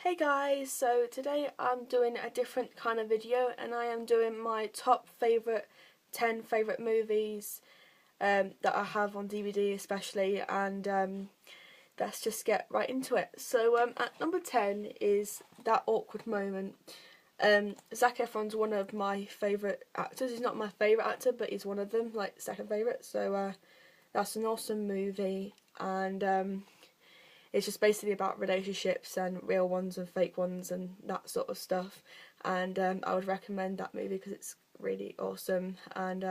Hey guys, so today I'm doing a different kind of video and I am doing my top 10 favourite movies that I have on DVD especially, and let's just get right into it. So at number 10 is That Awkward Moment. Zac Efron's one of my favourite actors. He's not my favourite actor, but he's one of them, like second favourite, so that's an awesome movie, and it's just basically about relationships and real ones and fake ones and that sort of stuff. And I would recommend that movie because it's really awesome. And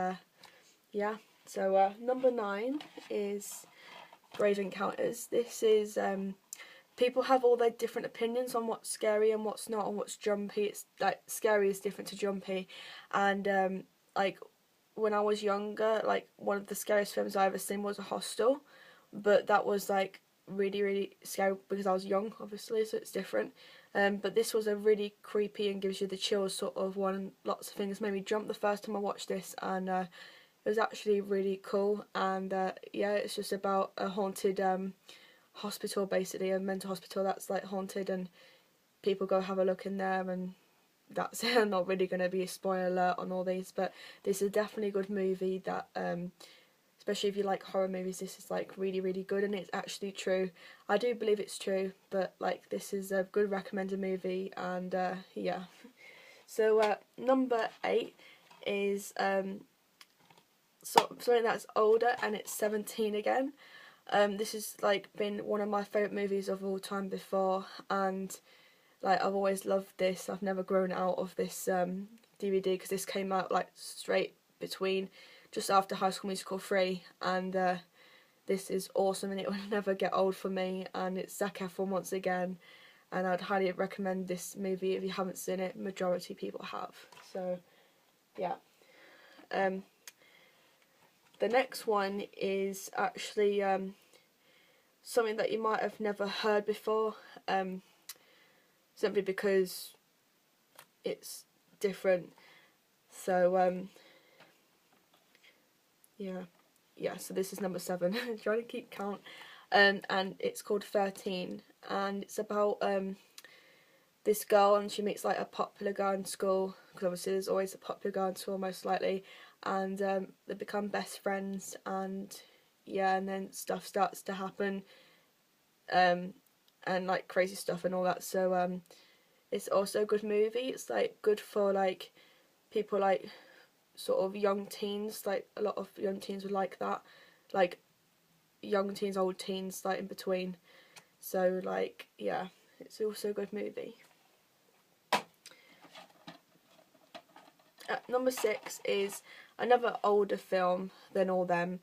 yeah, so number 9 is Grave Encounters. This is people have all their different opinions on what's scary and what's not and what's jumpy. It's like scary is different to jumpy, and like when I was younger, like one of the scariest films I ever seen was Hostel, but that was like really scary because I was young, obviously, so it's different. But this was a really creepy and gives you the chills sort of one. Lots of things made me jump the first time I watched this, and it was actually really cool. And yeah, it's just about a haunted hospital, basically a mental hospital that's like haunted, and people go have a look in there, and that's it. I'm not really going to be a spoiler alert on all these, but this is definitely a good movie that especially if you like horror movies, this is like really good, and it's actually true. I do believe it's true, but like this is a good recommended movie, and yeah. So number 8 is something that's older, and it's 17 again. This has like been one of my favourite movies of all time before, and like I've always loved this. I've never grown out of this DVD because this came out like straight between just after High School Musical 3, and this is awesome and it will never get old for me, and it's Zac Efron once again, and I'd highly recommend this movie if you haven't seen it. Majority of people have, so yeah. The next one is actually something that you might have never heard before, simply because it's different, so yeah, so this is number 7. Trying to keep count. And it's called 13, and it's about this girl, and she meets like a popular guy in school, because obviously there's always a popular guy in school most likely, and they become best friends, and yeah, and then stuff starts to happen, and like crazy stuff and all that. So it's also a good movie. It's like good for like people like sort of young teens, like a lot of young teens would like that, like young teens, old teens, like in between. So like yeah, it's also a good movie. Number 6 is another older film than all them,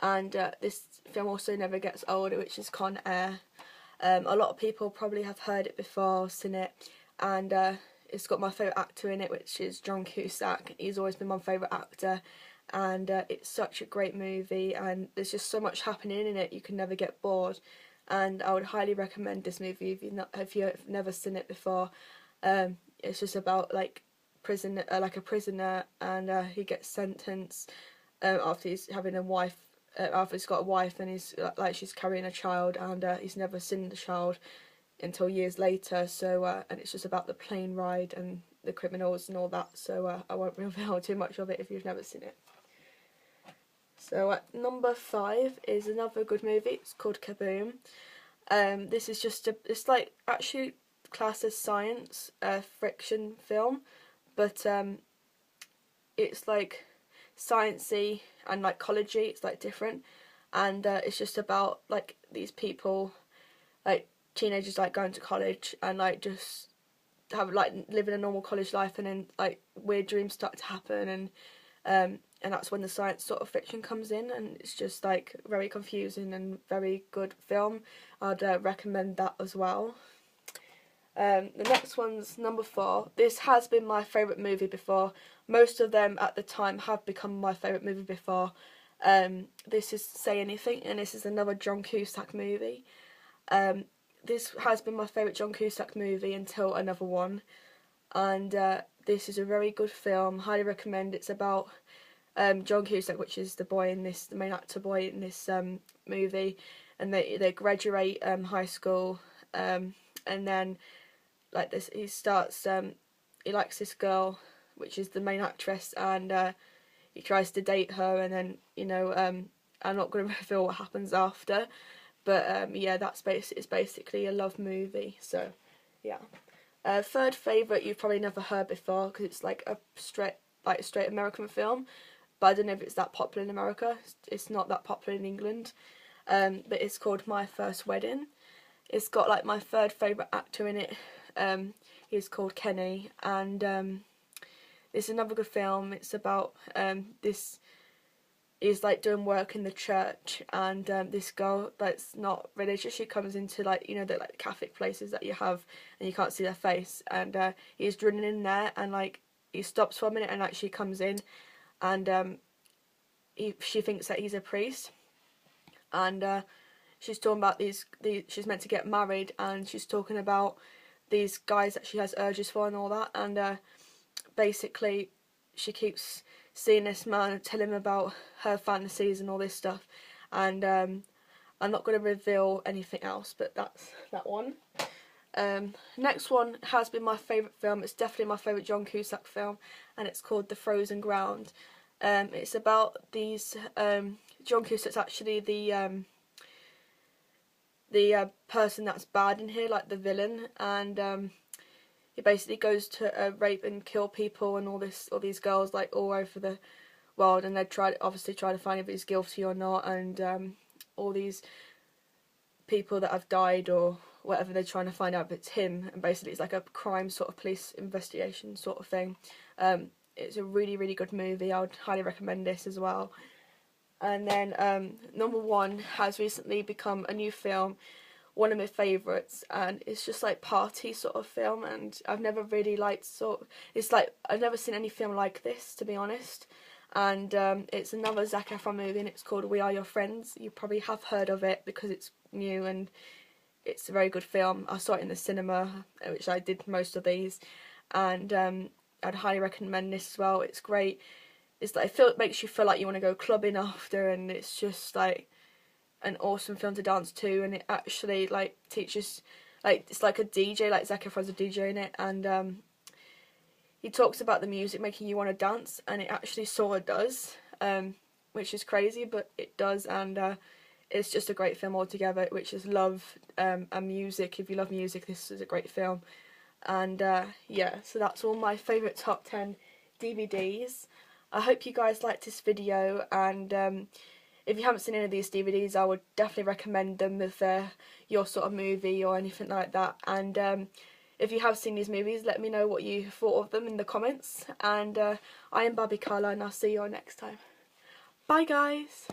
and this film also never gets older, which is Con Air. A lot of people probably have heard it before, seen it, and it's got my favourite actor in it, which is John Cusack. He's always been my favourite actor, and it's such a great movie, and there's just so much happening in it, you can never get bored, and I would highly recommend this movie if you've never seen it before. It's just about like a prisoner, and he gets sentenced after he's having a wife. After he's got a wife, and he's like she's carrying a child, and he's never seen the child until years later. So and it's just about the plane ride and the criminals and all that. So I won't reveal too much of it if you've never seen it. So at number 5 is another good movie. It's called Kaboom. This is just it's like actually classed as science fiction film, but it's like sciencey and like collegey. It's like different, and it's just about like these people, like teenagers, like going to college and like just have like living a normal college life, and then like weird dreams start to happen, and that's when the science sort of fiction comes in, and it's just like very confusing and very good film. I'd recommend that as well. The next one's number 4. This has been my favourite movie before. Most of them at the time have become my favourite movie before. This is Say Anything, and this is another John Cusack movie. This has been my favourite John Cusack movie until another one, and this is a very good film. Highly recommend. It's about John Cusack, which is the main actor boy in this movie, and they graduate high school, and then like this, he starts he likes this girl, which is the main actress, and he tries to date her, and then, you know, I'm not going to reveal what happens after, but yeah, it's basically a love movie. So yeah. Third favourite you've probably never heard before, because it's like a straight American film, but I don't know if it's that popular in America. It's not that popular in England, but it's called My First Wedding. It's got like my third favourite actor in it. He's called Kenny, and it's another good film. It's about this. He's like doing work in the church, and this girl that's not religious, she comes into, like, you know, the like Catholic places that you have and you can't see their face, and he's running in there, and like he stops for a minute, and like she comes in, and she thinks that he's a priest, and she's talking about she's meant to get married, and she's talking about these guys that she has urges for and all that, and basically she keeps seeing this man and tell him about her fantasies and all this stuff, and I'm not going to reveal anything else, but that's that one. Next one has been my favourite film. It's definitely my favourite John Cusack film, and it's called The Frozen Ground. It's about these John Cusack's actually the person that's bad in here, like the villain, and he basically goes to rape and kill people and all these girls, like, all over the world, and they obviously try to find if he's guilty or not, and all these people that have died or whatever, they're trying to find out if it's him, and basically it's like a crime sort of police investigation sort of thing. It's a really, really good movie. I would highly recommend this as well. And then number one has recently become a new film, one of my favourites, and it's just like party sort of film, and I've never really liked it's like I've never seen any film like this, to be honest, and it's another Zac Efron movie, and it's called We Are Your Friends. You probably have heard of it because it's new, and it's a very good film. I saw it in the cinema, which I did most of these, and I'd highly recommend this as well. It's great. It's like, it makes you feel like you want to go clubbing after, and it's just like an awesome film to dance to, and it actually like teaches, like, it's like a DJ, like Zac Efron's a DJ in it, and he talks about the music making you want to dance, and it actually sort of does, which is crazy, but it does, and it's just a great film altogether, which is love and music. If you love music, this is a great film. And yeah, so that's all my favourite top 10 DVDs. I hope you guys liked this video, and if you haven't seen any of these DVDs, I would definitely recommend them if they're your sort of movie or anything like that. And if you have seen these movies, let me know what you thought of them in the comments. And I am Barbie Carla, and I'll see you all next time. Bye guys!